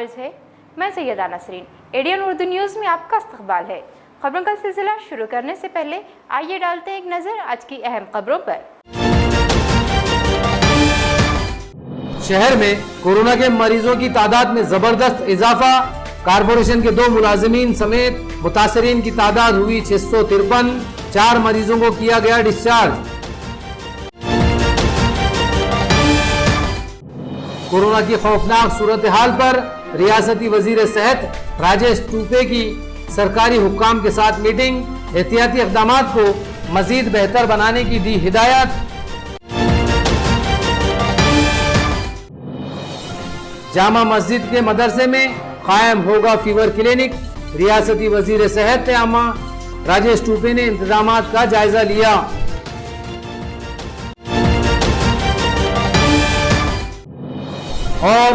हाफिज है। मैं Syeda Nasreen. ADN Urdu news में आपका इस्तकबाल है। खबरों का सिलसिला शुरू करने से पहले आइए डालते हैं एक नज़र आज की अहम खबरों पर। शहर में कोरोना के मरीजों की तादाद में जबरदस्त इजाफा। कारपोरेशन के 2 मुलाजिमीन समेत मुतासरीन की तादाद हुई 653। 4 मरीजों को किया गया डिस्चार्ज। कोरोना की खौफनाक सूरत हाल पर रियासती वजीर सेहत राजेश टोपे की सरकारी हुक्काम के साथ मीटिंग। एहतियाती इक़दामात को मजीद बेहतर बनाने की दी हिदायत। जामा मस्जिद के मदरसे में कायम होगा फीवर क्लिनिक। रियासती वजीर सेहत आमा राजेश टोपे ने इंतजामात का जायजा लिया। और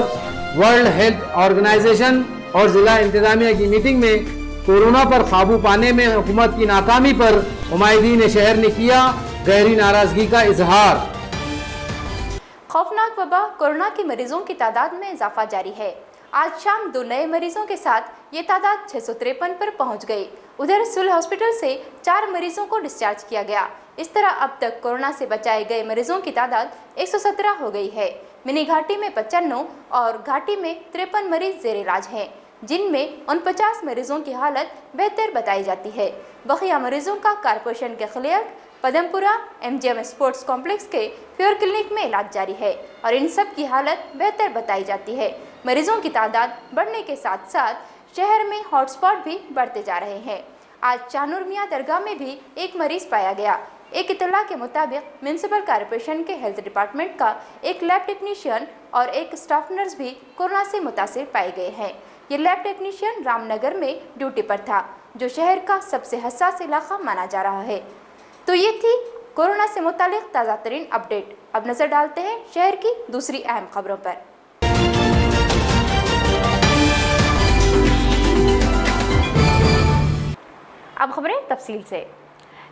वर्ल्ड हेल्थ ऑर्गेनाइजेशन और जिला इंतजामिया की मीटिंग में कोरोना पर काबू पाने में हुकूमत की नाकामी पर उमायदीन शहर ने किया गहरी नाराजगी का इजहार। खौफनाक वबा कोरोना के मरीजों की तादाद में इजाफा जारी है। आज शाम 2 नए मरीजों के साथ ये तादाद 653 पर पहुंच गई। उधर सिविल हॉस्पिटल से 4 मरीजों को डिस्चार्ज किया गया। इस तरह अब तक कोरोना से बचाए गए मरीजों की तादाद 117 हो गई है। मिनी घाटी में 95 और घाटी में 53 मरीज जेर इलाज हैं, जिनमें 49 मरीजों की हालत बेहतर बताई जाती है। बकिया मरीजों का कारपोरेशन के खिलाफ पदमपुरा MGM स्पोर्ट्स कॉम्प्लेक्स के फीवर क्लिनिक में इलाज जारी है और इन सब की हालत बेहतर बताई जाती है। मरीजों की तादाद बढ़ने के साथ साथ शहर में हॉटस्पॉट भी बढ़ते जा रहे हैं। आज चानूर मियाँ दरगाह में भी एक मरीज पाया गया। एक इत्तला के मुताबिक म्यूनसिपल कॉरपोरेशन के हेल्थ डिपार्टमेंट का एक लैब टेक्नीशियन और एक स्टाफ नर्स भी कोरोना से मुतासिर पाए गए हैं। ये लैब टेक्नीशियन रामनगर में ड्यूटी पर था, जो शहर का सबसे हसास इलाका माना जा रहा है। तो ये थी कोरोना से मुतालिक ताज़ा तरीन अपडेट। अब नजर डालते हैं शहर की दूसरी अहम खबरों पर। अब खबरें तफसील से।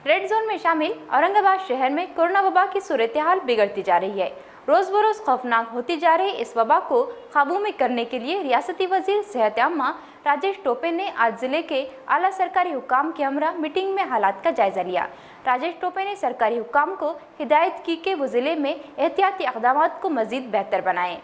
रेड जोन में शामिल औरंगाबाद शहर में कोरोना वबा की सूरत हाल बिगड़ती जा रही है। रोज़ बरोज़ खौफनाक होती जा रही इस वबा को काबू में करने के लिए रियासती वजीर सेहत आमा राजेश टोपे ने आज जिले के आला सरकारी हुक्काम के हमरा मीटिंग में हालात का जायजा लिया। राजेश टोपे ने सरकारी हुक्काम को हिदायत की कि वो जिले में एहतियाती इक़दामात को मजीद बेहतर बनाएं।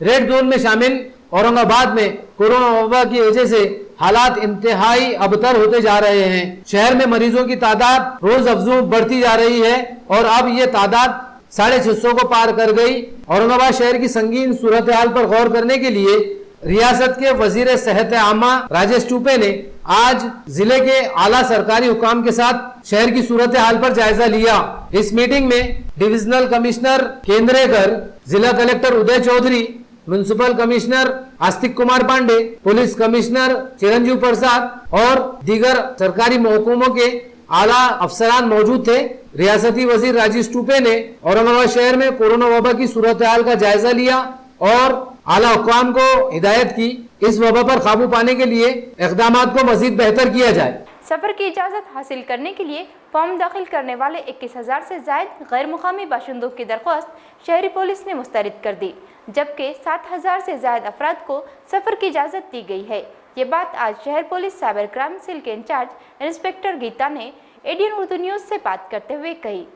रेड जोन में शामिल औरंगाबाद में कोरोना वबा की वजह से हालात इंतहाई अबतर होते जा रहे हैं। शहर में मरीजों की तादाद रोज अफजू बढ़ती जा रही है और अब ये तादाद 650 को पार कर गई। औरंगाबाद शहर की संगीन सूरत हाल पर गौर करने के लिए रियासत के वजीर सेहत आमा राजेश टोपे ने आज जिले के आला सरकारी हुकाम के साथ शहर की सूरत हाल पर जायजा लिया। इस मीटिंग में डिविजनल कमिश्नर केंद्रेकर, जिला कलेक्टर उदय Chaudhary, municipal commissioner Astik Kumar Pandey, police commissioner Chiranjeev Prasad और दीगर सरकारी महकमों के आला अफसरान मौजूद थे। रियासती वजीर राजेश टोपे ने औरंगाबाद शहर में कोरोना वबा की सूरत हाल का जायजा लिया और आला हुक्काम को हिदायत की इस वबा पर काबू पाने के लिए इक़दामात को मजीद बेहतर किया जाए। सफर की इजाज़त हासिल करने के लिए फॉर्म दाखिल करने वाले 21,000 से जायद गैर मुकामी बाशिंदों की दरख्वास्त शहरी पुलिस ने मुस्तरद कर दी, जबकि 7,000 से जायद अफराद को सफर की इजाज़त दी गई है। ये बात आज शहर पुलिस साइबर क्राइम सेल के इंचार्ज इंस्पेक्टर गीता ने एडीएन उर्दू न्यूज़ से बात करते हुए कही।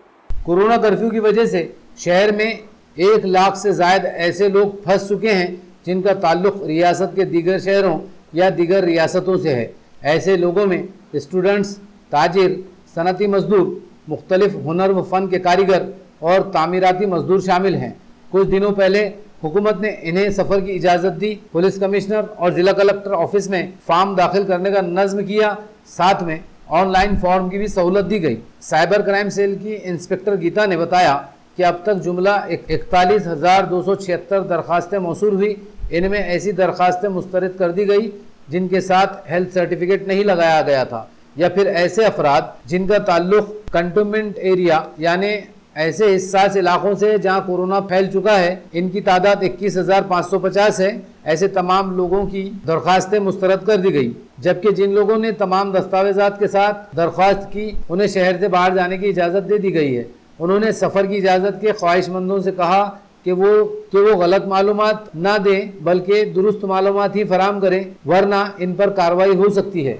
कोरोना कर्फ्यू की वजह से शहर में 1 लाख से जायद ऐसे लोग फंस चुके हैं जिनका ताल्लुक रियासत के दीगर शहरों या दीगर रियासतों से है। ऐसे लोगों में स्टूडेंट्स, ताजिर, सनती मजदूर, मुख्तलिफ हुनर व फ़न के कारीगर और तामीराती मजदूर शामिल हैं। कुछ दिनों पहले हुकूमत ने इन्हें सफ़र की इजाज़त दी। पुलिस कमिश्नर और ज़िला कलेक्टर ऑफिस में फॉर्म दाखिल करने का नज़्म किया, साथ में ऑनलाइन फॉर्म की भी सहूलत दी गई। साइबर क्राइम सेल की इंस्पेक्टर गीता ने बताया कि अब तक जुमला 41,276 दरख्वास्तें मौसूल हुई। इनमें ऐसी दरख्वास्तें मुस्तरद कर दी गई जिनके साथ हेल्थ सर्टिफिकेट नहीं लगाया गया था, या फिर ऐसे अफराद जिनका ताल्लुक कंटोनमेंट एरिया यानी ऐसे हिस्सास इलाकों से जहां कोरोना फैल चुका है, इनकी तादाद 21,550 है। ऐसे तमाम लोगों की दरख्वास्तें मुस्तरद कर दी गई, जबकि जिन लोगों ने तमाम दस्तावेजात के साथ दरख्वास्त की उन्हें शहर से बाहर जाने की इजाज़त दे दी गई है। उन्होंने सफ़र की इजाज़त के ख्वाहिशमंदों से कहा कि वो गलत मालूमात ना दें बल्कि दुरुस्त मालूमात ही फराम करें, वरना इन पर कार्रवाई हो सकती है।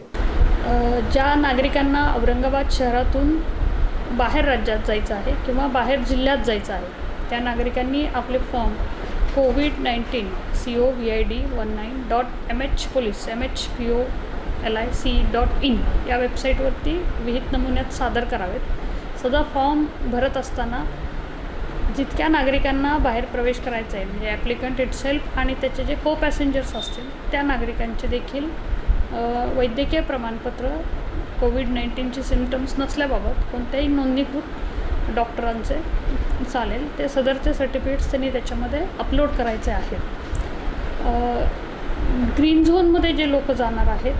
ज्या नागरिकांना औरंगाबाद शहरातून बाहेर राज्यात जायचं आहे किंवा बाहेर जिल्ह्यात जायचं आहे, त्या नागरिकांनी आपले फॉर्म COVID-19 covid19.mhpolice.in या वेबसाईटवरती विहित नमुन्यात सादर करावेत। सदर फॉर्म भरत असताना जितक्या नागरिकांना बाहेर प्रवेश करायचा आहे म्हणजे ॲप्लिकंट इटसेल्फ आणि त्याचे जे को पॅसेंजर्स असतील त्या नागरिकांचे देखील वैद्यकीय प्रमाणपत्र COVID-19चे सिम्पटम्स नसल्याबाबत कोणत्याही नोंदणीकृत डॉक्टरांचे चालेल ते सदरचे सर्टिफिकेट्स त्यांनी त्याच्यामध्ये अपलोड करायचे आहेत। ग्रीन झोनमध्ये जे लोक जाणार आहेत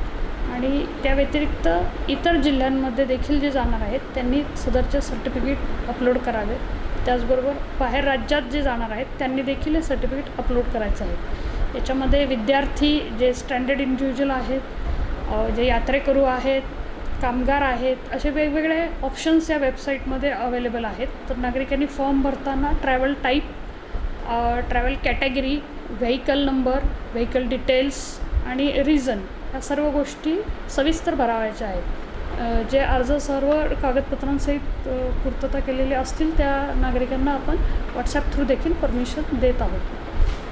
आणि त्या व्यतिरिक्त इतर जिल्ह्यांमध्ये देखील जे जाणार आहेत त्यांनी सदरचे सर्टिफिकेट अपलोड करावे। त्याचबरोबर बाहेर राज्यात जे जाणार आहेत त्यांनी देखील हे सर्टिफिकेट अपलोड करायचं आहे। याच्यामध्ये विद्यार्थी जे स्टँडर्ड इंडिव्हिज्युअल आहेत, जे यात्रेकरू आहेत, कामगार आहेत, असे वेगवेगळे ऑप्शन्स या वेबसाईटमध्ये अवेलेबल आहेत। तर नागरिकांनी फॉर्म भरताना travel type, travel category, vehicle number, vehicle details आणि रिझन या सर्व गोष्टी सविस्तर भरावायच्या आहेत। जे अर्ज सर्व कागदपत्रांसहित पूर्तता केलेले असतील त्या नागरिकांना आपण व्हॉट्सॲप थ्रू देखील परमिशन देत आहोत।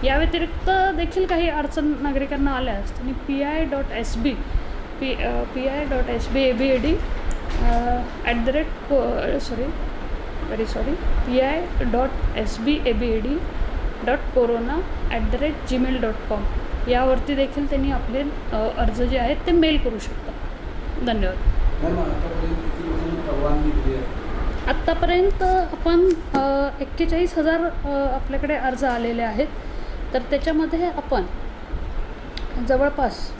या व्यतिरिक्त देखील काही अडचण नागरिकांना आल्यास त्यांनी pi.sb pi.sbabad.corona@gmail.com यावरती देखील त्यांनी आपले अर्ज जे आहेत ते मेल करू शकतात। धन्यवाद। आत्तापर्यंत आपण 41,000 आपल्याकडे अर्ज आलेले आहेत। तर त्याच्यामध्ये आपण जवळपास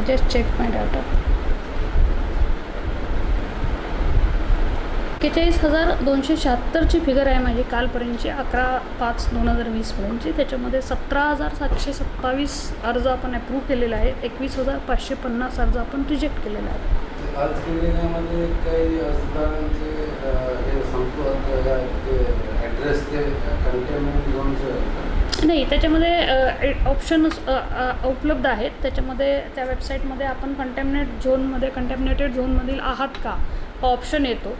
जस्ट चेक माय डाटा 41,276ची फिगर आहे माझी कालपर्यंतची 11/5/2020 पर्यंतची। त्याच्यामध्ये 17,727 अर्ज आपण अप्रूव्ह केलेले आहेत, 21,550 अर्ज आपण रिजेक्ट केलेले आहेत। अर्ज केलेल्यामध्ये काही अर्जदारांचे हे सांगतो ॲड्रेस ते कंटेनमेंट झोनचं नाही, त्याच्यामध्ये ऑप्शन्स उपलब्ध आहेत। त्याच्यामध्ये त्या वेबसाईटमध्ये आपण कंटॅमिनेटेड झोनमधील आहात का हा ऑप्शन येतो।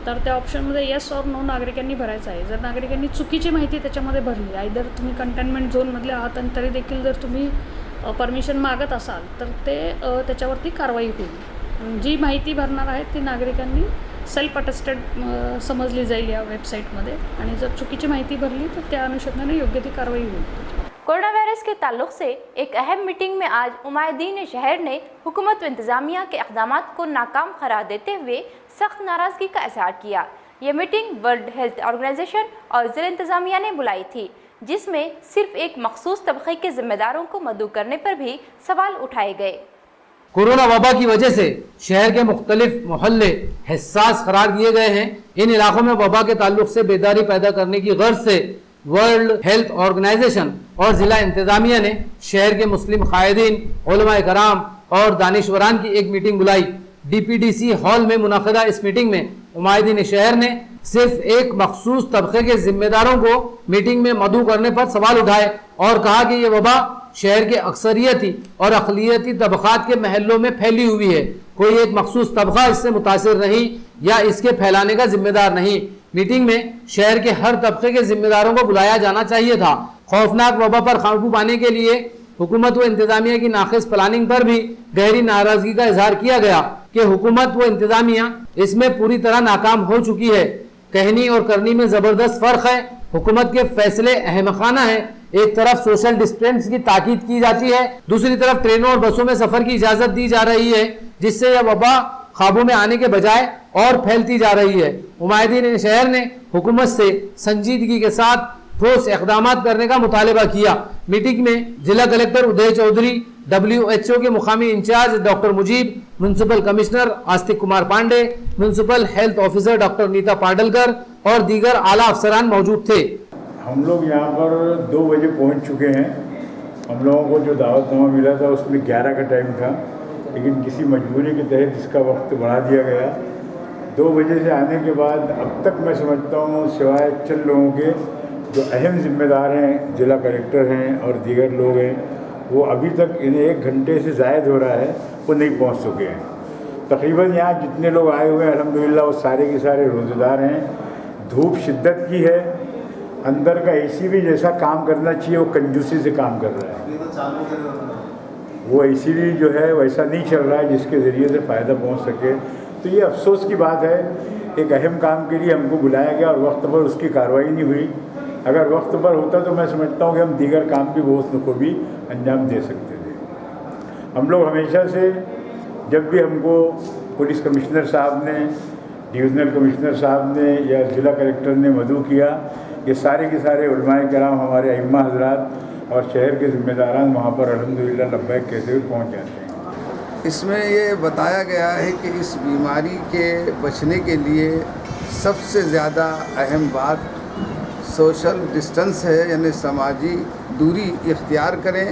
तर त्या ऑप्शनमध्ये येस ऑर नो नागरिकांनी भरायचं आहे। जर नागरिकांनी चुकीची माहिती त्याच्यामध्ये भरली, आयदर तुम्ही कंटेनमेंट झोनमधले आहात आणि तरी देखील जर तुम्ही परमिशन मागत असाल तर ते त्याच्यावरती कारवाई होईल। जी माहिती भरणार आहेत ती नागरिकांनी सेल्फ अटेस्टेड समजली जाईल या वेबसाईटमध्ये आणि जर चुकीची माहिती भरली तर त्या अनुषंगाने योग्य ती कारवाई होईल। कोरोना वायरस के ताल्लुक से एक अहम मीटिंग में आज उमायदीन शहर ने हुकूमत व इंतजामिया के इक़दामात को नाकाम करार देते हुए सख्त नाराज़गी का इज़हार किया। ये मीटिंग वर्ल्ड हेल्थ ऑर्गेनाइजेशन और ज़िला इंतजामिया ने बुलाई थी, जिसमें सिर्फ एक मखसूस तबक़े के ज़िम्मेदारों को मदऊ करने पर भी सवाल उठाए गए। कोरोना वबा की वजह से शहर के मुख्तलिफ मोहल्ले हसास करार दिए गए हैं। इन इलाकों में वबा के ताल्लुक से बेदारी पैदा करने की गर्ज से वर्ल्ड हेल्थ ऑर्गेनाइजेशन और ज़िला इंतजामिया ने शहर के मुस्लिम कायदीन, उलमाए कराम और दानिशवरान की एक मीटिंग बुलाई। DPDC हॉल में मुनाक़िदा इस मीटिंग में उमायदीन शहर ने सिर्फ एक मखसूस तबके के जिम्मेदारों को मीटिंग में मदऊ करने पर सवाल उठाए और कहा कि ये वबा शहर के अक्सरियती और अक़लियती तबक़ात के महलों में फैली हुई है। कोई एक मखसूस तबका इससे मुतासिर नहीं या इसके फैलाने का जिम्मेदार नहीं। मीटिंग में शहर के हर तबके के जिम्मेदारों को बुलाया जाना चाहिए था। खौफनाक वबा पर काबू पाने के लिए हुकूमत व इंतजामिया की नाक़िस प्लानिंग पर भी गहरी नाराज़गी का इजहार किया गया कि हुकूमत व इंतजामिया इसमें पूरी तरह नाकाम हो चुकी है। कहनी और करनी में ज़बरदस्त फ़र्क है। हुकूमत के फैसले अहमकाना है। एक तरफ सोशल डिस्टेंस की ताकीद की जाती है, दूसरी तरफ ट्रेनों और बसों में सफ़र की इजाज़त दी जा रही है, जिससे यह वबा काबू में आने के बजाय और फैलती जा रही है। उमायदीन शहर ने हुकूमत से संजीदगी के साथ ठोस इक़दामात करने का मुतालबा किया। मीटिंग में जिला कलेक्टर उदय चौधरी, WHO के मुकामी incharge doctor Mujeeb, municipal commissioner Astik Kumar Pandey, municipal health officer doctor Neeta Padalkar और दीगर आला अफसरान मौजूद थे। हम लोग यहाँ पर 2 बजे पहुँच चुके हैं हम लोगों को जो दावतनामा मिला था उसमें 11 का टाइम था, लेकिन किसी मजबूरी के तहत इसका वक्त बढ़ा दिया गया। 2 बजे से आने के बाद अब तक मैं समझता हूँ सिवाय चंद लोगों के जो अहम जिम्मेदार हैं, जिला कलेक्टर हैं और दीगर लोग हैं, वो अभी तक इन्हें 1 घंटे से ज़ायद हो रहा है, वो नहीं पहुँच चुके हैं। तकरीबन यहाँ जितने लोग आए हुए हैं अल्हम्दुलिल्लाह वो सारे के सारे रोज़ेदार हैं। धूप शिद्दत की है, अंदर का एसी भी जैसा काम करना चाहिए वो कंजूसी से काम कर रहा है। वो एसी भी जो है वैसा नहीं चल रहा है जिसके ज़रिए से फ़ायदा पहुंच सके। तो ये अफसोस की बात है, एक अहम काम के लिए हमको बुलाया गया और वक्त पर उसकी कार्रवाई नहीं हुई। अगर वक्त पर होता तो मैं समझता हूँ कि हम दीगर काम भी बहुत को भी अंजाम दे सकते थे। हम लोग हमेशा से जब भी हमको पुलिस कमिश्नर साहब ने, डिविज़नल कमिश्नर साहब ने या ज़िला कलेक्टर ने मदऊ किया, ये सारे के सारे उलमाए कराम, हमारे अइम्मा हज़रात और शहर के ज़िम्मेदारान वहाँ पर अल्हम्दुलिल्लाह लब्बैक कहते हुए पहुँच जाते हैं। इसमें ये बताया गया है कि इस बीमारी के बचने के लिए सबसे ज़्यादा अहम बात सोशल डिस्टेंस है, यानी समाजी दूरी इख्तियार करें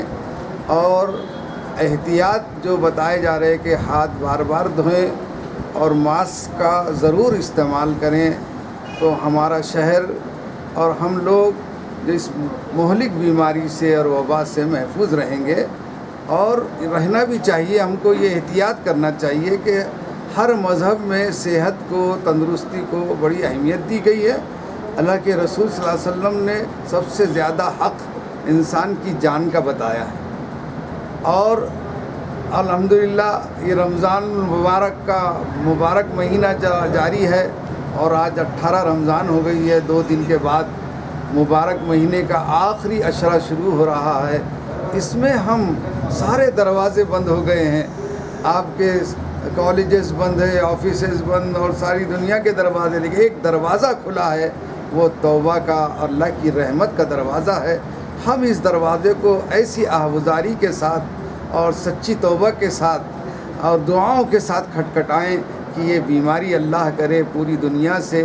और एहतियात जो बताए जा रहे हैं कि हाथ बार बार धोएं और मास्क का ज़रूर इस्तेमाल करें, तो हमारा शहर और हम लोग जो इस मोहलिक बीमारी से और वबा से महफूज रहेंगे। और रहना भी चाहिए, हमको ये एहतियात करना चाहिए कि हर मज़हब में सेहत को, तंदुरुस्ती को बड़ी अहमियत दी गई है। अल्लाह के रसूल सल्लल्लाहु अलैहि वसल्लम ने सबसे ज़्यादा हक़ इंसान की जान का बताया है। और अल्हम्दुलिल्लाह ये रमज़ान मुबारक का मुबारक महीना जारी है और आज 18 रमज़ान हो गई है। 2 दिन के बाद मुबारक महीने का आखिरी अशरा शुरू हो रहा है। इसमें हम सारे दरवाज़े बंद हो गए हैं, आपके कॉलेजेस बंद है, ऑफिसेज बंद और सारी दुनिया के दरवाज़े, लेकिन एक दरवाज़ा खुला है, वो तौबा का, अल्लाह की रहमत का दरवाज़ा है। हम इस दरवाज़े को ऐसी आहवजारी के साथ और सच्ची तौबा के साथ और दुआओं के साथ खटखटाएं कि ये बीमारी अल्लाह करे पूरी दुनिया से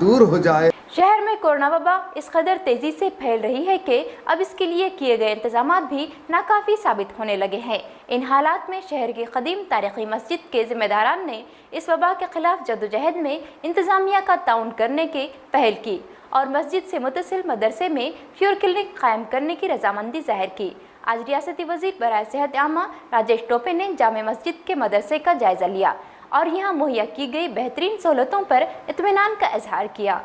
दूर हो जाए। शहर में कोरोना वबा इस कदर तेजी से फैल रही है कि अब इसके लिए किए गए इंतजामात भी नाकाफ़ी साबित होने लगे हैं। इन हालात में शहर की कदीम तारीखी मस्जिद के जिम्मेदारान ने इस वबा के खिलाफ जद्दोजहद में इंतजामिया का ताउन करने की पहल की और मस्जिद से मुतसिल मदरसे में फ्यूर क्लिनिक कायम करने की रजामंदी जाहिर की। आज रियासती वज़ीर बराए सेहत आमा राजेश टोपे ने जामे मस्जिद के मदरसे का जायज़ा लिया और यहाँ मुहैया की गई बेहतरीन सहूलतों पर इत्मीनान का इजहार किया।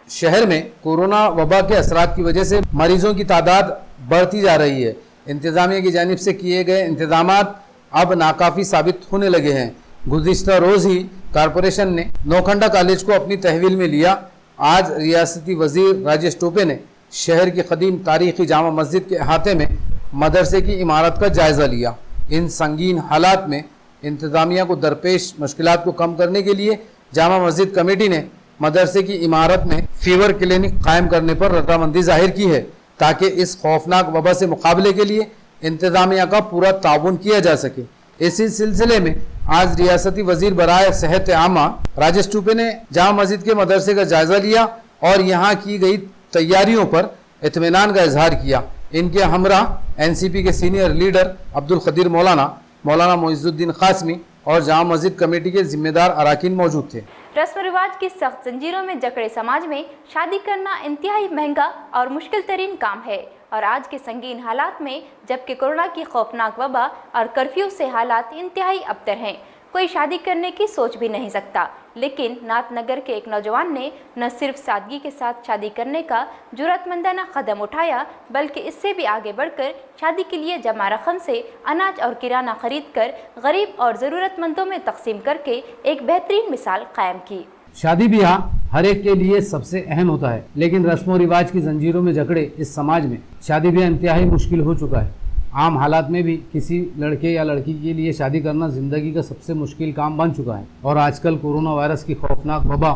शहर में कोरोना वबा के असरात की वजह से मरीजों की तादाद बढ़ती जा रही है। इंतजामिया की जानिब से किए गए इंतजामात अब नाकाफ़ी साबित होने लगे हैं। गुज़िश्ता रोज़ ही कारपोरेशन ने नौखंडा कॉलेज को अपनी तहवील में लिया। आज रियासती वज़ीर राजेश टोपे ने शहर की कदीम तारीखी जामा मस्जिद के अहाते में मदरसे की इमारत का जायज़ा लिया। इन संगीन हालात में इंतजामिया को दरपेश मुश्किलात को कम करने के लिए जामा मस्जिद कमेटी ने मदरसे की इमारत में फीवर क्लिनिक कायम करने पर रजामंदी जाहिर की है ताकि इस खौफनाक वबा से मुकाबले के लिए इंतजामिया का पूरा ताउन किया जा सके। इसी सिलसिले में आज रियासती वजीर बराए सेहत आमा राजेश टोपे ने जामा मस्जिद के मदरसे का जायजा लिया और यहाँ की गई तैयारियों पर इत्मीनान का इजहार किया। इनके हमरा एनसीपी के सीनियर लीडर अब्दुल खदीर मौलाना मोइजुद्दीन कासमी और जामा मस्जिद कमेटी के जिम्मेदार अराकीन मौजूद थे। रस्म रिवाज की सख्त जंजीरों में जकड़े समाज में शादी करना इंतहाई महंगा और मुश्किल तरीन काम है और आज के संगीन हालात में जबकि कोरोना की खौफनाक वबा और कर्फ्यू से हालात इंतहाई अबतर हैं, कोई शादी करने की सोच भी नहीं सकता। लेकिन नाथनगर के एक नौजवान ने न सिर्फ सादगी के साथ शादी करने का जुर्रतमंदाना कदम उठाया बल्कि इससे भी आगे बढ़कर शादी के लिए जमा रकम से अनाज और किराना खरीद कर गरीब और ज़रूरतमंदों में तकसीम करके एक बेहतरीन मिसाल कायम की। शादी ब्याह हर एक के लिए सबसे अहम होता है, लेकिन रस्म व रिवाज की जंजीरों में जकड़े इस समाज में शादी ब्याह इंतहाई मुश्किल हो चुका है। आम हालात में भी किसी लड़के या लड़की के लिए शादी करना ज़िंदगी का सबसे मुश्किल काम बन चुका है और आजकल कोरोना वायरस की खौफनाक वबा,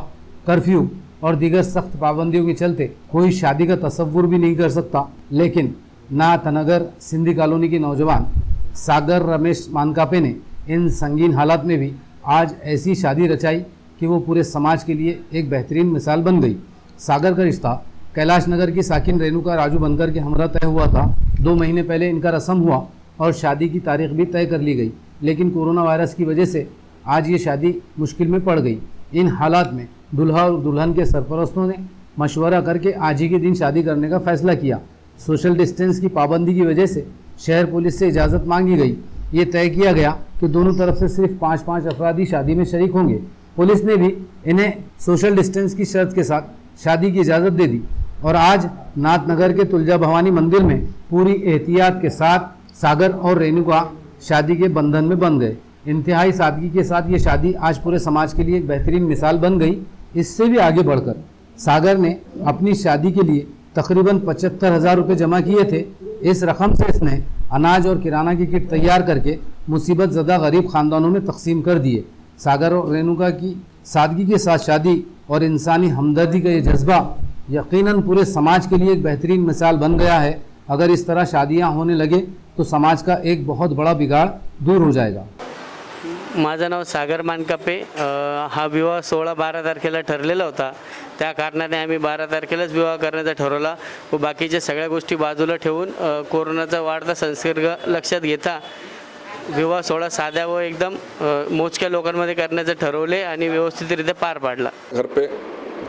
कर्फ्यू और दीगर सख्त पाबंदियों के चलते कोई शादी का तसव्वुर भी नहीं कर सकता। लेकिन नाथनगर सिंधी कॉलोनी के नौजवान सागर रमेश मानकापे ने इन संगीन हालात में भी आज ऐसी शादी रचाई कि वो पूरे समाज के लिए एक बेहतरीन मिसाल बन गई। सागर का रिश्ता कैलाश नगर की साकिन रेणुका राजू बनकर के हमरा तय हुआ था। 2 महीने पहले इनका रस्म हुआ और शादी की तारीख भी तय कर ली गई, लेकिन कोरोना वायरस की वजह से आज ये शादी मुश्किल में पड़ गई। इन हालात में दूल्हा और दुल्हन के सरपरस्तों ने मशवरा करके आज ही के दिन शादी करने का फैसला किया। सोशल डिस्टेंस की पाबंदी की वजह से शहर पुलिस से इजाज़त मांगी गई। ये तय किया गया कि दोनों तरफ से सिर्फ 5-5 अफराद ही शादी में शरीक होंगे। पुलिस ने भी इन्हें सोशल डिस्टेंस की शर्त के साथ शादी की इजाज़त दे दी और आज नाथनगर के तुलजा भवानी मंदिर में पूरी एहतियात के साथ सागर और रेणुका शादी के बंधन में बंध गए। इंतहाई सादगी के साथ ये शादी आज पूरे समाज के लिए एक बेहतरीन मिसाल बन गई। इससे भी आगे बढ़कर सागर ने अपनी शादी के लिए तकरीबन 75,000 रुपये जमा किए थे। इस रकम से इसने अनाज और किराना की किट तैयार करके मुसीबत ज़दा गरीब ख़ानदानों में तकसीम कर दिए। सागर और रेणुका की सादगी के साथ शादी और इंसानी हमदर्दी का ये जज्बा यकीनन पूरे समाज के लिए एक बेहतरीन मिसाल बन गया है। अगर इस तरह शादियां होने लगे तो समाज का एक बहुत बड़ा बिगाड़ दूर हो जाएगा। माझं नाव सागर मानकापे। हा विवाह 16-12 तारखेला ठरलेला होता, त्या कारणाने आम्ही 12 तारखेलाच विवाह करण्याचा ठरवला व बाकीच्या सगळ्या गोष्टी बाजूला ठेवून कोरोनाचा वाढता संसर्ग लक्षात घेता विवाह सोहळा साध्या व एकदम मोजक्या लोकांमध्ये करण्याचे ठरवले आणि व्यवस्थितरित्या पार पाडला। घर पे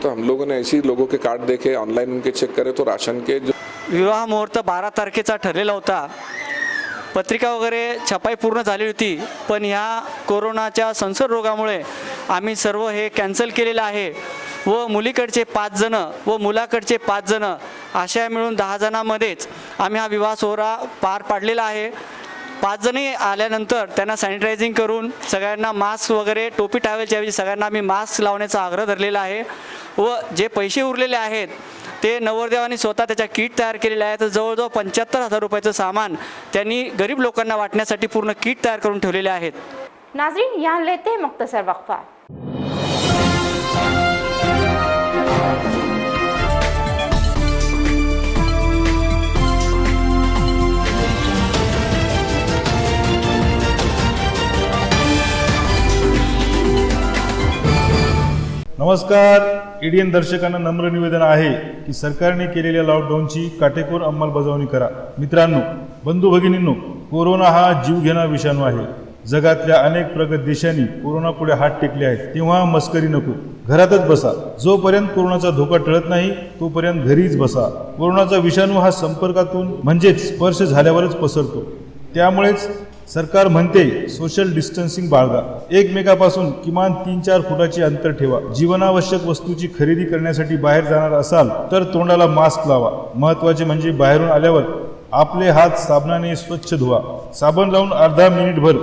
तो हम लोगों ने ऐसी लोगों के कार्ड देखे, ऑनलाइन उनके चेक करे तो राशन के जो विवाह मुहूर्त 12 तारखेचा ठरलेला होता। पत्रिका वगैरे छपाई पूर्ण झाली होती, पण ह्या कोरोनाच्या संसर्गरोगामुळे आम्ही सर्व हे कॅन्सल केलेलं आहे व मुलीकडचे 5 जण व मुलाकडचे 5 जण अशा मिळून 10 जणांमध्येच आम्ही हा विवाह सोहळा पार पाडलेला आहे। 5 जणी आल्यानंतर त्यांना सॅनिटायझिंग करून सगळ्यांना मास्क वगैरे टोपी टावेलच्या ऐवजी सगळ्यांना आम्ही मास्क लावण्याचा आग्रह धरलेला आहे व जे पैसे उरलेले आहेत ते नवरदेवानी स्वतः त्याच्या किट तयार केलेले आहेत। जवळजवळ 75,000 रुपयाचं सामान त्यांनी गरीब लोकांना वाटण्यासाठी पूर्ण किट तयार करून ठेवलेले आहेत। नाजरीन, यहाँ लेते हैं मुख्तसर वक्फा। नमस्कार, एडीएन दर्शकांना नम्र निवेदन आहे की सरकारने केलेल्या लॉकडाऊनची काटेकोर अंमलबजावणी करा। मित्रांनो, बंधू भगिनींनो, कोरोना हा जीवघेणा विषाणू आहे। जगातल्या अनेक प्रगत देशांनी कोरोना पुढे हात टेकले आहेत, तेव्हा मस्करी नको, घरातच बसा। जोपर्यंत कोरोनाचा धोका टळत नाही तोपर्यंत घरीच बसा। कोरोनाचा विषाणू हा संपर्कातून म्हणजेच स्पर्श झाल्यावरच पसरतो, त्यामुळेच सरकार म्हणते सोशल डिस्टन्सिंग बाळगा। एकमेकापासून किमान 3-4 फुटाचे अंतर ठेवा। जीवनावश्यक वस्तूची खरेदी करण्यासाठी बाहेर जाणार असाल तर तोंडाला मास्क लावा। महत्त्वाचे म्हणजे बाहेरून आल्यावर आपले हात साबणाने स्वच्छ धुवा। साबण लावून अर्धा मिनिटभर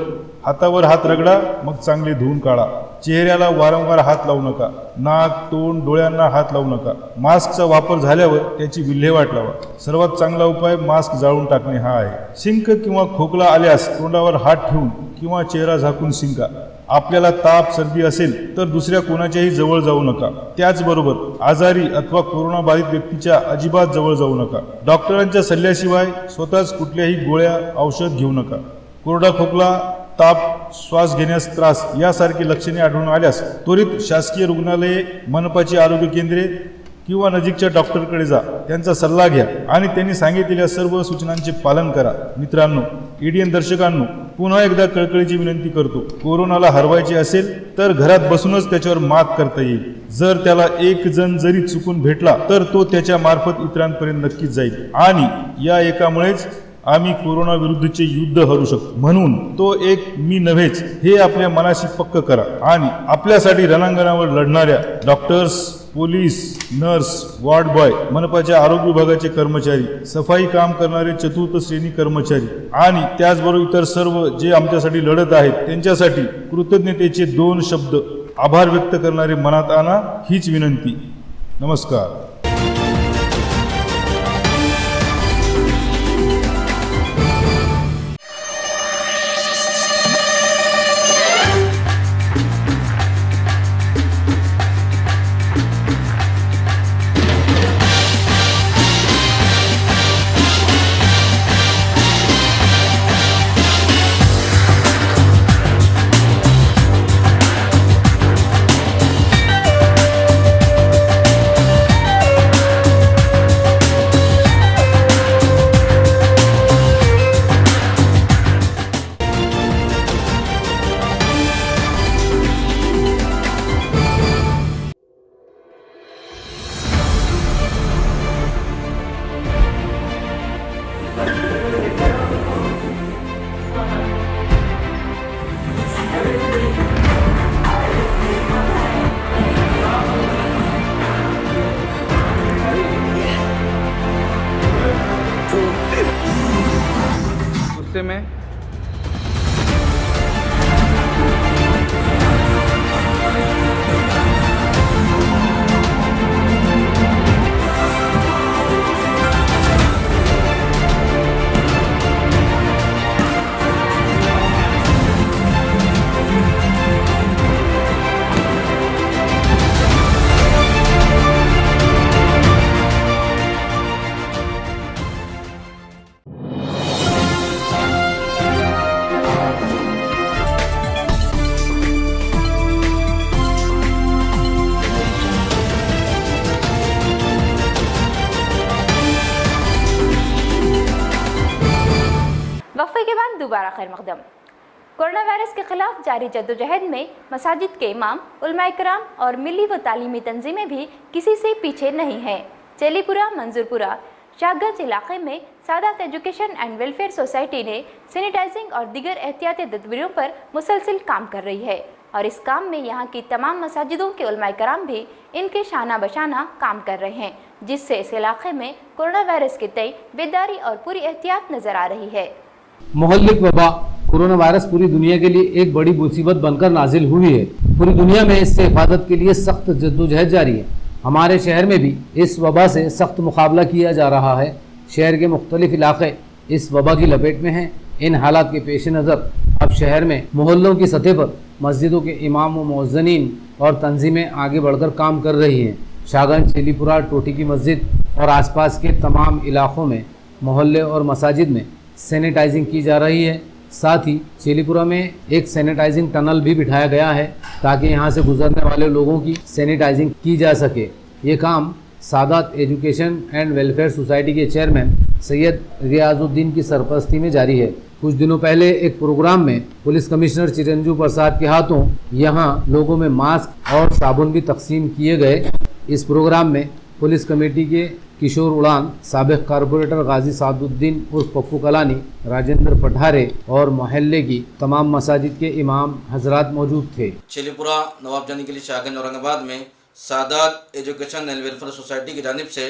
हातावर हात रगडा, मग चांगले धुवून काढा। चेहऱ्याला वारंवार हात लावू नका। नाक, तोंड, डोळ्यांना हात लावू नका। मास्कचा वापर झाल्यावर त्याची विल्हेवाट लावा। सर्वात चांगला उपाय मास्क जाळून टाकणे हा आहे। शिंक किंवा खोकला आल्यास तोंडावर हात ठेवून किंवा चेहरा झाकून शिंका। आपल्याला ताप, सर्दी असेल तर दुसऱ्या कोणाच्याही जवळ जाऊ नका। त्याचबरोबर आजारी अथवा कोरोना बाधित व्यक्तीच्या अजिबात जवळ जाऊ नका। डॉक्टरांच्या सल्ल्याशिवाय स्वतःच कुठल्याही गोळ्या, औषध घेऊ नका। कोरडा खोकला, ताप, श्वास घेण्यास त्रास यासारखी लक्षणे आढळून आल्यास त्वरित शासकीय रुग्णालये, मनपाची आरोग्य केंद्रे किंवा नजीकच्या डॉक्टरकडे जा। त्यांचा सल्ला घ्या आणि त्यांनी सांगितलेल्या सर्व सूचनांचे पालन करा। मित्रांनो, एडीएन दर्शकांनो, पुन्हा एकदा कळकळीची विनंती करतो, कोरोनाला हरवायचे असेल तर घरात बसूनच त्याच्यावर मात करता येईल। जर त्याला एक जण जरी चुकून भेटला तर तो त्याच्या मार्फत इतरांपर्यंत नक्कीच जाईल आणि या एकामुळेच आम्ही कोरोना विरुद्धचे युद्ध हरू शकतो। म्हणून तो एक मी नव्हेच हे आपल्या मनाशी पक्क करा आणि आपल्यासाठी रणांगणावर लढणाऱ्या doctors, police, nurse, ward boy, मनपाच्या आरोग्य विभागाचे कर्मचारी, सफाई काम करणारे चतुर्थ श्रेणी कर्मचारी आणि त्याचबरोबर इतर सर्व जे आमच्यासाठी लढत आहेत त्यांच्यासाठी कृतज्ञतेचे 2 शब्द आभार व्यक्त करणारे मनात आणा, हीच विनंती। नमस्कार। नमस्ते में। वक्फे के बाद दोबारा खैर मकदम। कोरोना वायरस के खिलाफ जारी जद्दोजहद में मसाजिद के इमाम, उलमाए किराम और मिली व तालीमी तंजीमें भी किसी से पीछे नहीं हैं। चेलीपुरा, मंजूरपुरा, शाहगंज इलाके में Sadat education and welfare society ने सैनिटाइजिंग और दीगर एहतियाती तदबीरों पर मुसलसिल काम कर रही है और इस काम में यहाँ की तमाम मसाजिदों के उलमाए किराम भी इनके शाना बशाना काम कर रहे हैं, जिससे इस इलाके में कोरोना वायरस के तय बेदारी और पूरी एहतियात नजर आ रही है। मोहल्लिक वबा कोरोना वायरस पूरी दुनिया के लिए एक बड़ी मुसीबत बनकर नाजिल हुई है। पूरी दुनिया में इससे हिफाजत के लिए सख्त जद्दोजहद जारी है। हमारे शहर में भी इस वबा से सख्त मुकाबला किया जा रहा है। शहर के मुख्तलिफ इलाके इस वबा की लपेट में हैं। इन हालात के पेश नज़र अब शहर में मोहल्लों की सतह पर मस्जिदों के इमाम व मुअज्जिनीन और तंजीमें आगे बढ़कर काम कर रही हैं। शाहगंज, चेलीपुरा, टोटी की मस्जिद और आसपास के तमाम इलाकों में मोहल्ले और मसाजिद में सैनिटाइजिंग की जा रही है। साथ ही चेलीपुरा में एक सैनिटाइजिंग टनल भी बिठाया गया है ताकि यहाँ से गुजरने वाले लोगों की सैनिटाइजिंग की जा सके। ये काम Sadat education and welfare society के चेयरमैन सैयद रियाजुद्दीन की सरपरस्ती में जारी है। कुछ दिनों पहले एक प्रोग्राम में पुलिस कमिश्नर चिरंजू प्रसाद के हाथों यहाँ लोगों में मास्क और साबुन भी तकसीम किए गए। इस प्रोग्राम में पुलिस कमेटी के किशोर उड़ान, साबिक कारपोरेटर गाजी सादुद्दीन उर्फ पप्पू कलानी, राजेंद्र पठारे और मोहल्ले की तमाम मसाजिद के इमाम हजरात मौजूद थे। चेलीपुरा नवाबजानी के लिए शाहगंज औरंगाबाद में Sadat education and welfare society की जानिब से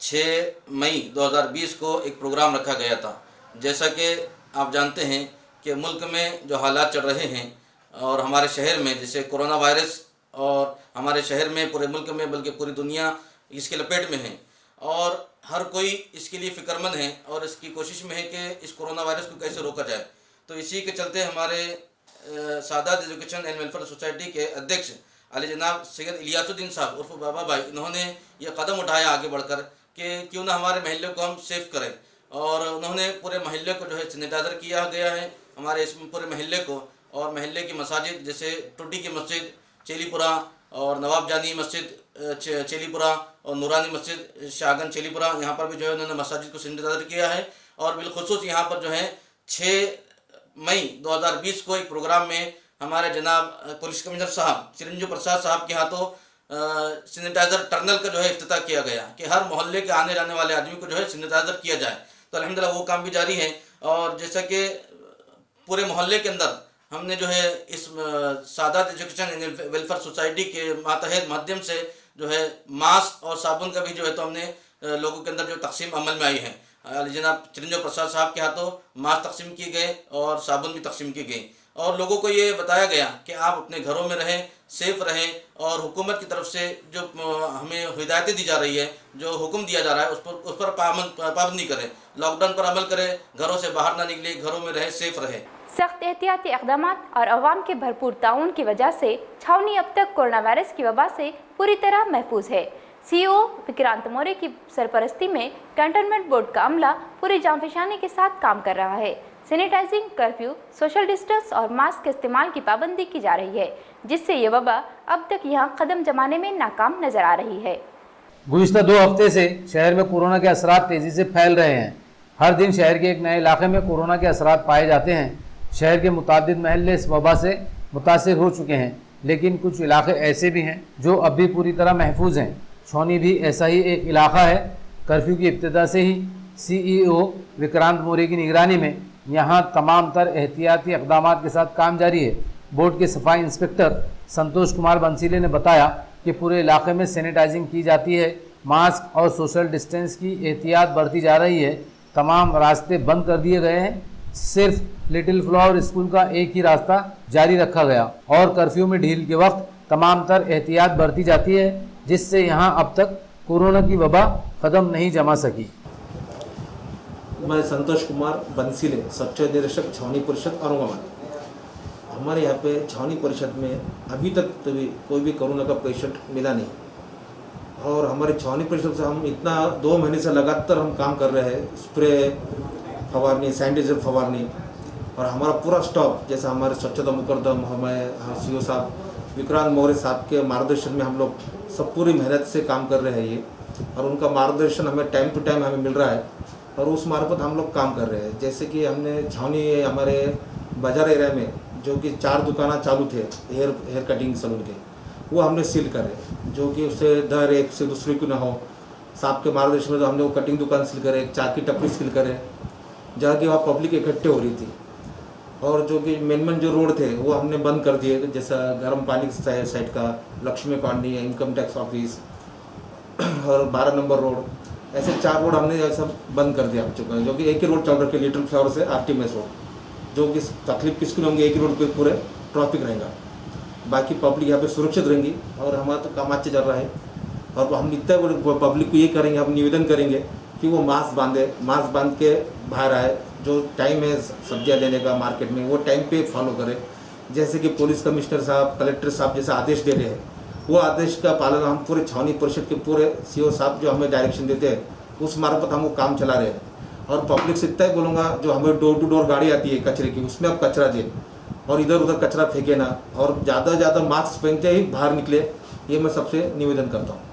6 मई 2020 को एक प्रोग्राम रखा गया था। जैसा कि आप जानते हैं कि मुल्क में जो हालात चल रहे हैं और हमारे शहर में जैसे कोरोना वायरस और हमारे शहर में पूरे मुल्क में बल्कि पूरी दुनिया इसके लपेट में है और हर कोई इसके लिए फ़िक्रमंद है और इसकी कोशिश में है कि इस कोरोना वायरस को कैसे रोका जाए। तो इसी के चलते हमारे Sadat education and welfare society के अध्यक्ष अली जनाब सैयद इलियासुद्दीन साहब उर्फ बाबा भाई, इन्होंने ये कदम उठाया आगे बढ़कर कि क्यों ना हमारे महल्ले को हम सेफ करें और उन्होंने पूरे महल्ले को जो है सैनिटाइज़र किया गया है हमारे इस पूरे महल्ले को। और महल्ले की मसाजिद जैसे टूटी की मस्जिद चेलीपुरा और नवाबजानी मस्जिद चेलीपुरा और नूरानी मस्जिद शाहगंज चेलीपुरा, यहाँ पर भी जो है उन्होंने मसाजिद को सैनिटाइज़र किया है। और बिलखुसूस यहाँ पर जो है 6 मई 2020 को एक प्रोग्राम में हमारे जनाब पुलिस कमिश्नर साहब चिरंजू प्रसाद साहब के हाथों सैनिटाइज़र टनल का जो है इफ्तिताह किया गया कि हर मोहल्ले के आने जाने वाले आदमी को जो है सैनिटाइज़र किया जाए। तो अल्हम्दुलिल्लाह वो काम भी जारी है। और जैसा कि पूरे मोहल्ले के अंदर हमने जो है इस Sadat education and welfare society के मातहत माध्यम से जो है मास्क और साबुन का भी जो है तो हमने लोगों के अंदर जो तकसीम अमल में आई है। जनाब चिरंजू प्रसाद साहब के हाथों मास्क तकसीम किए गए और साबुन भी तकसीम की गई और लोगों को ये बताया गया कि आप अपने घरों में रहें, सेफ रहें और हुकूमत की तरफ से जो हमें हिदायतें दी जा रही है, जो हुक्म दिया जा रहा है उस पर पाबंदी करें, लॉकडाउन पर अमल करें, घरों से बाहर ना निकले, घरों में रहें, सेफ रहें। सख्त एहतियाती इक़दामात और अवाम के भरपूर ताउन की वजह से छावनी अब तक कोरोना वायरस की वबा से पूरी तरह महफूज है। CEO विक्रांत मौर्य की सरपरस्ती में कैंटोनमेंट बोर्ड का अमला पूरी जांफशानी के साथ काम कर रहा है। सैनिटाइजिंग, कर्फ्यू, सोशल डिस्टेंस और मास्क के इस्तेमाल की पाबंदी की जा रही है, जिससे ये वबा अब तक यहाँ कदम जमाने में नाकाम नजर आ रही है। गुज़िश्ता 2 हफ्ते से शहर में कोरोना के असरात तेज़ी से फैल रहे हैं। हर दिन शहर के एक नए इलाके में कोरोना के असरात पाए जाते हैं। शहर के मुतादिद महल्ले इस वबा से मुतासिर हो चुके हैं, लेकिन कुछ इलाके ऐसे भी हैं जो अब भी पूरी तरह महफूज हैं। छौनी भी ऐसा ही एक इलाका है। कर्फ्यू की इब्तिदा से ही CEO विक्रांत मौर्य की निगरानी में यहाँ तमाम तर एहतियाती इक़दामात के साथ काम जारी है। बोर्ड के सफाई इंस्पेक्टर संतोष कुमार बंसीले ने बताया कि पूरे इलाके में सैनिटाइजिंग की जाती है, मास्क और सोशल डिस्टेंस की एहतियात बरती जा रही है, तमाम रास्ते बंद कर दिए गए हैं सिर्फ लिटिल फ्लावर स्कूल का एक ही रास्ता जारी रखा गया और कर्फ्यू में ढील के वक्त तमाम तर एहतियात बरती जाती है, जिससे यहाँ अब तक कोरोना की वबा कदम नहीं जमा सकी। मैं संतोष कुमार बंसीले, सच्चे निरीक्षक छावनी परिषद औरंगाबाद। हमारे यहाँ पे छावनी परिषद में अभी तक तो भी कोई भी कोरोना का पेशेंट मिला नहीं, और हमारे छावनी परिषद से हम इतना 2 महीने से लगातार हम काम कर रहे हैं, स्प्रे फवारनी, सैनिटाइजर फवारनी, और हमारा पूरा स्टाफ जैसे हमारे स्वच्छता मुकर्दम, हमारे सीओ साहब विक्रांत मौर्य साहब के मार्गदर्शन में हम लोग सब पूरी मेहनत से काम कर रहे हैं ये, और उनका मार्गदर्शन हमें टाइम टू टाइम हमें मिल रहा है, और उस मार्फत हम लोग काम कर रहे हैं। जैसे कि हमने छावनी हमारे बाजार एरिया में जो कि 4 दुकान चालू थे हेयर कटिंग सलून के, वो हमने सील करे, जो कि उससे दर एक से दूसरे को ना हो। साहब के मार्गदर्शन में तो हमने वो कटिंग दुकान सील करे, चाय की टपरी सील करे, जहाँ की वहाँ पब्लिक इकट्ठे हो रही थी, और जो कि मेन जो रोड थे वो हमने बंद कर दिए, जैसा गर्म पानी साइड का Lakshmi colony, income tax office और 12 नंबर रोड, ऐसे 4 रोड हमने ऐसा बंद कर दिया चुका है, जो कि एक ही रोड चल रखे लिटिल फ्लावर से आरटीएमएस रोड, जो कि तकलीफ किसको होंगे, एक ही रोड पे पूरे ट्रैफिक रहेगा, बाकी पब्लिक यहाँ पे सुरक्षित रहेंगी, और हमारा तो काम अच्छे चल रहा है। और हम इतना पब्लिक को ये करेंगे, हम निवेदन करेंगे कि वो मास्क बांधे, मास्क बांध के बाहर आए, जो टाइम है सब्जियाँ लेने का मार्केट में वो टाइम पे फॉलो करें, जैसे कि पुलिस कमिश्नर साहब, कलेक्टर साहब जैसे आदेश दे रहे हैं, वो आदेश का पालन हम पूरे छावनी परिषद के पूरे सीओ साहब जो हमें डायरेक्शन देते हैं, उस मार्फत हम वो काम चला रहे हैं। और पब्लिक से इतना ही बोलूँगा, जो हमें डोर टू डोर गाड़ी आती है कचरे की, उसमें आप कचरा दें और इधर उधर कचरा फेंके ना, और ज़्यादा से ज़्यादा मास्क पहनते ही बाहर निकले, ये मैं सबसे निवेदन करता हूँ।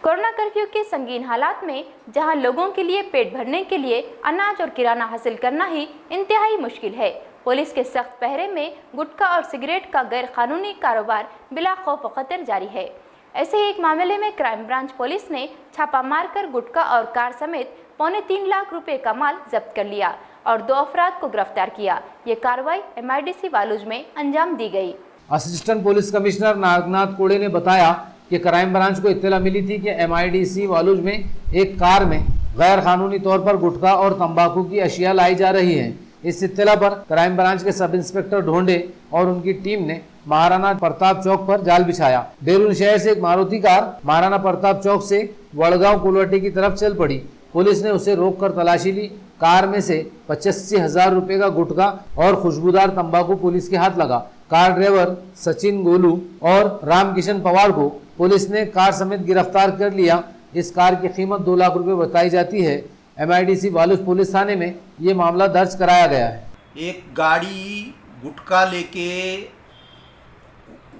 कोरोना कर्फ्यू के संगीन हालात में जहां लोगों के लिए पेट भरने के लिए अनाज और किराना हासिल करना ही इंतहाई मुश्किल है, पुलिस के सख्त पहरे में गुटखा और सिगरेट का गैर कानूनी कारोबार बिला खौफ खतर जारी है। ऐसे ही एक मामले में क्राइम ब्रांच पुलिस ने छापा मारकर गुटखा और कार समेत 3.25 लाख रुपए का माल जब्त कर लिया और 2 अफराद को गिरफ्तार किया। ये कार्रवाई MIDC वालूज में अंजाम दी गई। असिस्टेंट पुलिस कमिश्नर नागनाथ कोड़े ने बताया कि क्राइम ब्रांच को इत्तला मिली थी कि MIDC वालूज में एक कार में गैर कानूनी तौर पर गुटखा और तंबाकू की अशिया लाई जा रही हैं। इस इत्तला पर क्राइम ब्रांच के सब इंस्पेक्टर ढोंडे और उनकी टीम ने महाराणा प्रताप चौक पर जाल बिछाया। बैरून शहर से एक मारुति कार महाराणा प्रताप चौक से वड़गांव कुलवटी की तरफ चल पड़ी। पुलिस ने उसे रोककर तलाशी ली। कार में से 85,000 रुपए का गुटखा और खुशबूदार तंबाकू पुलिस के हाथ लगा। कार ड्राइवर सचिन गोलू और रामकिशन पवार को पुलिस ने कार समेत गिरफ्तार कर लिया। इस कार की कीमत 2 लाख रुपए बताई जाती है। MIDC वालूज पुलिस थाने में ये मामला दर्ज कराया गया है। एक गाड़ी गुटखा लेके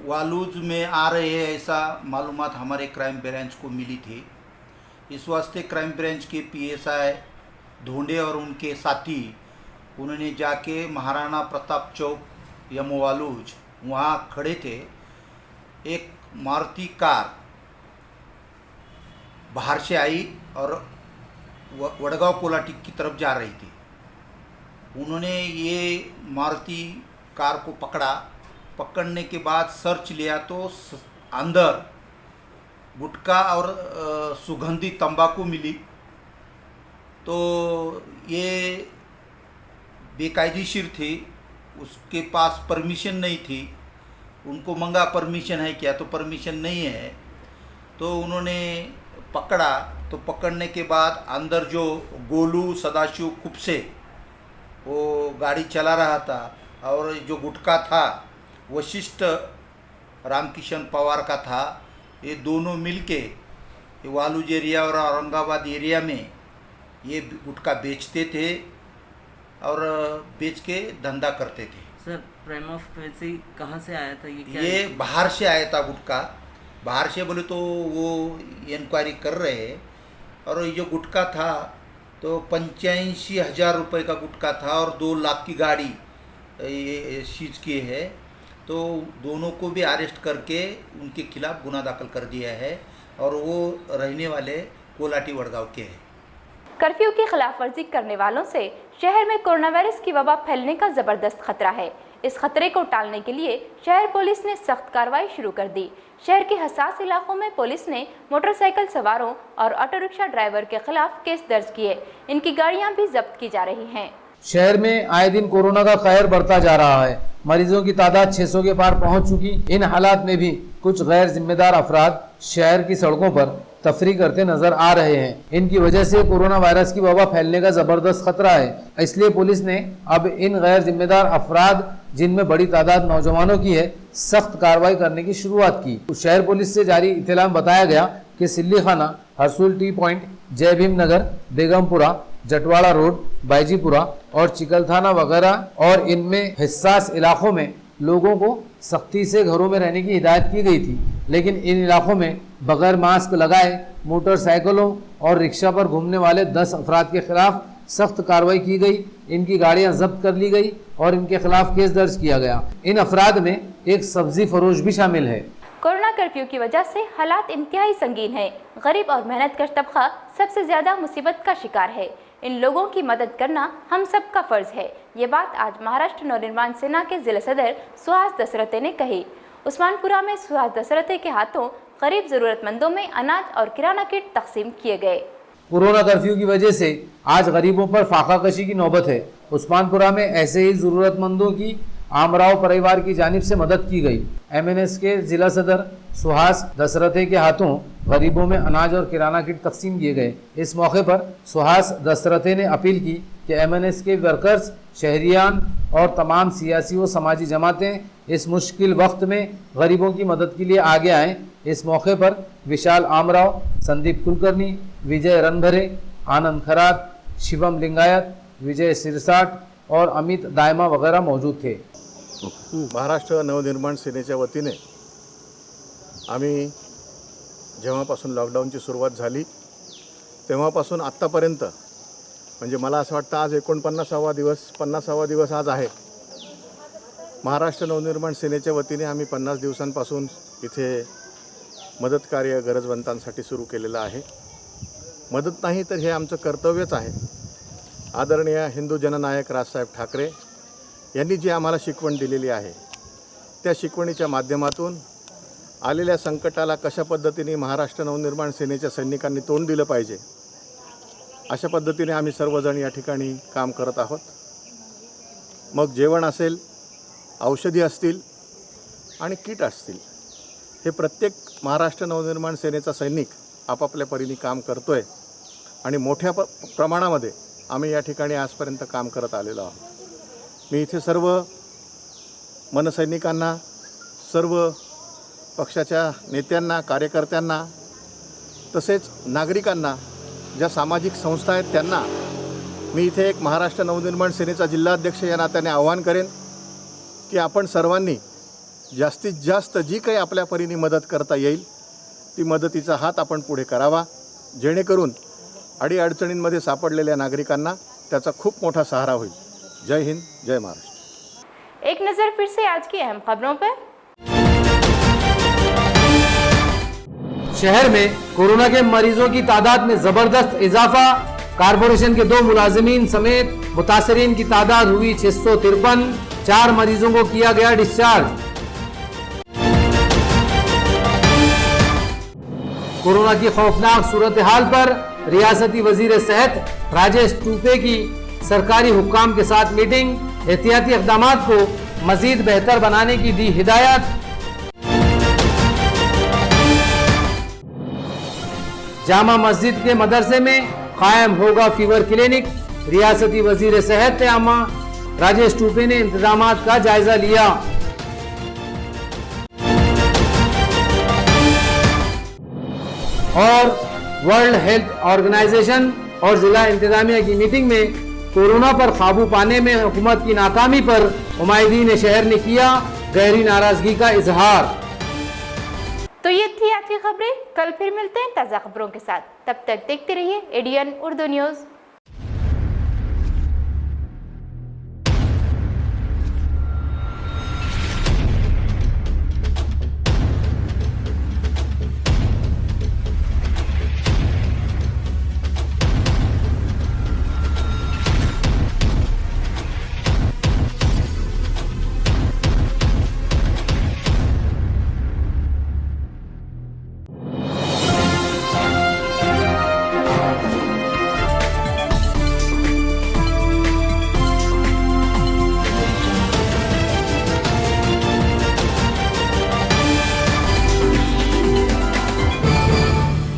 वालूज में आ रहे हैं, ऐसा मालूमात हमारे क्राइम ब्रांच को मिली थी। इस वास्ते क्राइम ब्रांच के PSI ढोंडे और उनके साथी उन्होंने जाके महाराणा प्रताप चौक यमो वालूज वहाँ खड़े थे। एक मारुति कार बाहर से आई और वड़गांव कोलाटी की तरफ जा रही थी। उन्होंने ये मारुति कार को पकड़ा। पकड़ने के बाद सर्च लिया तो अंदर गुटखा और सुगंधी तंबाकू मिली। तो ये बेकायदेशीर थी, उसके पास परमिशन नहीं थी। उनको मंगा परमिशन है क्या, तो परमिशन नहीं है। तो उन्होंने पकड़ा। तो पकड़ने के बाद अंदर जो गोलू सदाशिव कुपसे वो गाड़ी चला रहा था, और जो गुटखा था वशिष्ठ रामकिशन पवार का था। ये दोनों मिलके वालूज एरिया और औरंगाबाद एरिया में ये गुटखा बेचते थे और बेच के धंधा करते थे। सर, प्राइम ऑफ वैसे कहाँ से आया था ये? क्या ये बाहर से आया था गुटखा। बाहर से बोले तो वो इंक्वायरी कर रहे हैं। और ये जो गुटखा था तो 85,000 रुपये का गुटखा था और 2 लाख की गाड़ी ये सीज की है। तो दोनों को भी अरेस्ट करके उनके खिलाफ गुना दाखिल कर दिया है, और वो रहने वाले कोलाटी वड़गांव के हैं। कर्फ्यू की खिलाफ वर्जी करने वालों से शहर में कोरोना वायरस की वबा फैलने का जबरदस्त खतरा है। इस खतरे को टालने के लिए शहर पुलिस ने सख्त कार्रवाई शुरू कर दी। शहर के हसास इलाकों में पुलिस ने मोटरसाइकिल सवारों और ऑटो रिक्शा ड्राइवर के खिलाफ केस दर्ज किए। इनकी गाड़ियां भी जब्त की जा रही हैं। शहर में आए दिन कोरोना का कहर बढ़ता जा रहा है। मरीजों की तादाद 600 के पार पहुंच चुकी। इन हालात में भी कुछ गैर जिम्मेदार अफराद शहर की सड़कों पर तफरी करते नजर आ रहे हैं। इनकी वजह से कोरोना वायरस की वबा फैलने का जबरदस्त खतरा है। इसलिए पुलिस ने अब इन गैर जिम्मेदार अफराद, जिनमें बड़ी तादाद नौजवानों की है, सख्त कार्रवाई करने की शुरुआत की। शहर पुलिस से जारी इत्तला में बताया गया कि सिल्ली खाना, हरसूल टी पॉइंट, जय भीम नगर, बेगमपुरा, जटवाड़ा रोड, बाईजीपुरा और चिकलथाना वगैरह और इनमें हिस्सास इलाकों में लोगों को सख्ती से घरों में रहने की हिदायत की गई थी। लेकिन इन इलाकों में बगैर मास्क लगाए मोटरसाइकिलों और रिक्शा पर घूमने वाले 10 अफराद के खिलाफ सख्त कार्रवाई की गई। इनकी गाड़ियां जब्त कर ली गई और इनके खिलाफ केस दर्ज किया गया। इन अफराद में एक सब्जी फरोश भी शामिल है। कोरोना कर्फ्यू की वजह से हालात इंतहाई संगीन है। गरीब और मेहनतकश तबका सबसे ज्यादा मुसीबत का शिकार है। इन लोगों की मदद करना हम सबका फर्ज है। ये बात आज महाराष्ट्र नवनिर्माण सेना के जिला सदर सुहास दशरथे ने कही। उस्मानपुरा में सुहास दशरथे के हाथों गरीब जरूरतमंदों में अनाज और किराना किट तकसीम किए गए। कोरोना कर्फ्यू की वजह से आज गरीबों पर फाका कशी की नौबत है। उस्मानपुरा में ऐसे ही जरूरतमंदों की आमराव परिवार की जानिब से मदद की गई। MNS के जिला सदर सुहास दशरथे के हाथों गरीबों में अनाज और किराना किट तकसीम किए गए। इस मौके पर सुहास दशरथे ने अपील की कि MNS के वर्कर्स, शहरियान और तमाम सियासी व समाजी जमातें इस मुश्किल वक्त में गरीबों की मदद के लिए आगे आएँ। इस मौके पर विशाल आमराव, संदीप कुलकर्णी, विजय रनभरे, आनंद खरात, शिवम लिंगायत, विजय सिरसाट और अमित दायमा वगैरह मौजूद थे। महाराष्ट्र नवनिर्माण सेनेच्या वतीने आम्ही जेव्हापासून लॉकडाऊनची सुरुवात झाली तेव्हापासून आत्तापर्यंत, म्हणजे मला असं वाटतं आज 50वा दिवस आज आहे। महाराष्ट्र नवनिर्माण सेनेच्या वतीने आम्ही 50 दिवसांपासून इथे मदत कार्य गरजवंतांसाठी सुरू केलेलं आहे। मदत नाही तर हे आमचं कर्तव्यच आहे। आदरणीय हिंदू जननायक राजसाहेब ठाकरे यांनी जी आम्हाला शिकवण दिलेली आहे त्या शिकवणीच्या माध्यमातून आलेल्या संकटाला कशा पद्धतीने महाराष्ट्र नवनिर्माण सेनेच्या सैनिकांनी तोंड दिलं पाहिजे अशा पद्धतीने आम्ही सर्वजण या ठिकाणी काम करत आहोत। मग जेवण असेल, औषधी असतील आणि किट असतील, हे प्रत्येक महाराष्ट्र नवनिर्माण सेनेचा सैनिक आपापल्या परीने काम करतोय आणि मोठ्या प्रमाणामध्ये आम्ही या ठिकाणी आजपर्यंत काम करत आलेलो आहोत। मी इथे सर्व मनसैनिकांना, सर्व पक्षाच्या नेत्यांना, कार्यकर्त्यांना तसेच नागरिकांना, ज्या सामाजिक संस्था आहेत त्यांना मी इथे एक महाराष्ट्र नवनिर्माण सेनेचा जिल्हाध्यक्ष या नात्याने आवाहन करेन की आपण सर्वांनी जास्तीत जास्त जी काही आपल्या परीने मदत करता येईल ती मदतीचा हात आपण पुढे करावा, जेणेकरून अडीअडचणींमध्ये सापडलेल्या नागरिकांना त्याचा खूप मोठा सहारा होईल। जय हिंद, जय महाराष्ट्र। एक नजर फिर से आज की अहम खबरों पर। शहर में कोरोना के मरीजों की तादाद में जबरदस्त इजाफा। कारपोरेशन के 2 मुलाजिमीन समेत मुतासरीन की तादाद हुई 653। 4 मरीजों को किया गया डिस्चार्ज। कोरोना की खौफनाक सूरत हाल पर रियासती वजीर सेहत राजेश टूपे की सरकारी हुक्काम के साथ मीटिंग। एहतियाती इक़दामात को मजीद बेहतर बनाने की दी हिदायत। जामा मस्जिद के मदरसे में कायम होगा फीवर क्लिनिक। रियासती वजीर सेहत आमा राजेश टूपे ने इंतजामात का जायजा लिया। और वर्ल्ड हेल्थ ऑर्गेनाइजेशन और जिला इंतजामिया की मीटिंग में कोरोना पर काबू पाने में हुकूमत की नाकामी पर उमायदीन शहर ने किया गहरी नाराजगी का इजहार। तो ये थी आज की खबरें। कल फिर मिलते हैं ताज़ा खबरों के साथ। तब तक देखते रहिए ADN उर्दू न्यूज़।